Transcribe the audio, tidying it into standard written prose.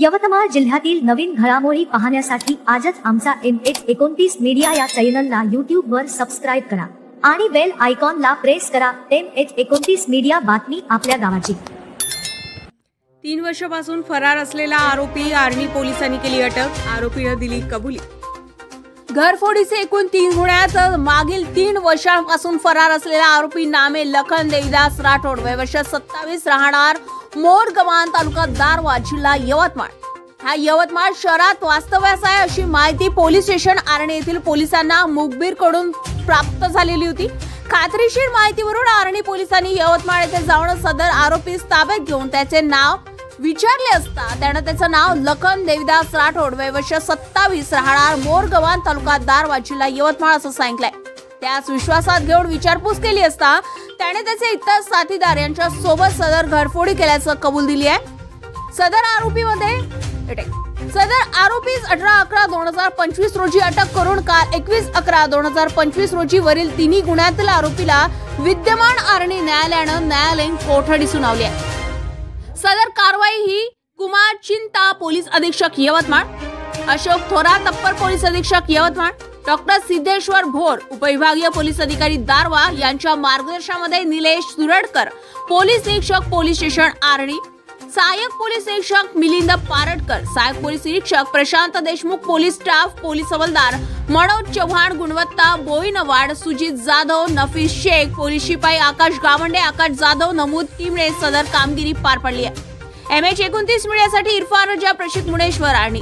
यवतमाळ जिल्ह्यातील नवीन घडामोडी पाहण्यासाठी आजच आमचा MH29 मीडिया या चॅनलला YouTube वर सबस्क्राइब करा आणि बेल आयकॉनला प्रेस करा। MH29 मीडिया, बातमी आपल्या गावाची। 3 वर्षापासून फरार असलेला आरोपी आर्णी पोलिसांनी केली अटक। आरोपीने दिली कबुली। घरफोडीचे एकूण 3 गुन्ह्यात मागील 3 वर्षांपासून फरार असलेला आरोपी नामे लखन देविदास राठोड, वय वर्ष 27, राहणार मोरगव्हाण, तालुका दारव्हा, जिल्हा यवतमाळ। हा यवतमाळ शहरात वास्तव्यास आहे अशी माहिती पोलीस स्टेशन आर्णी येथील पोलिसांना मुखबिरकडून प्राप्त झालेली होती। खात्रीशीर माहितीवरून आर्णी पोलिसांनी यवतमाळ येथे जाऊन सदर आरोपीस ताब्यात घेऊन त्याचे नाव विचारले असता त्याने त्याचं नाव लखन देविदास राठोड, वय वर्ष 27, राहणार मोरगव्हाण, तालुका दारव्हा, जिल्हा यवतमाळ असं सांगितलंय। त्यास विश्वासात घेऊन विचारपूस केली असता त्याने त्याचे इतर साथीदार यांच्या सोबत सदर घरफोडी केल्याचं कबूल दिली आहे। सदर आरोपीस 18/11/2025 रोजी अटक करून काल 21/11/2025 रोजी वरील 3 गुन्ह्यातील आरोपीला विद्यमान आर्णी न्यायालयानं न्यायालयीन कोठडी सुनावली आहे। सदर कारवाई ही कुमार चिंता पोलीस अधीक्षक यवतमाळ, अशोक थोरात अप्पर पोलीस अधीक्षक यवतमाळ, डॉक्टर सिद्धेश्वर भोर उपविभागीय पोलीस अधिकारी दारव्हा यांच्या मार्गदर्शनामध्ये निलेश सुरडकर पोलीस निरीक्षक पोलीस स्टेशन आर्णी, सहाय्यक पोलीस निरीक्षक मिलिंद पारटकर, सहाय्यक पोलीस निरीक्षक Prashant Deshmukh, police staff police हवालदार मनोज चव्हाण, गुणवत्ता बोईनवाड, सुजित जाधव, नफीस शेख, पोलीस शिपाई आकाश गावंडे, आकाश जाधव नमूद टीमने सदर कामगिरी पार पाडली आहे। MH29 मीडियासाठी इरफान रजा, प्रशिक मुनेश्वर, आर्णी।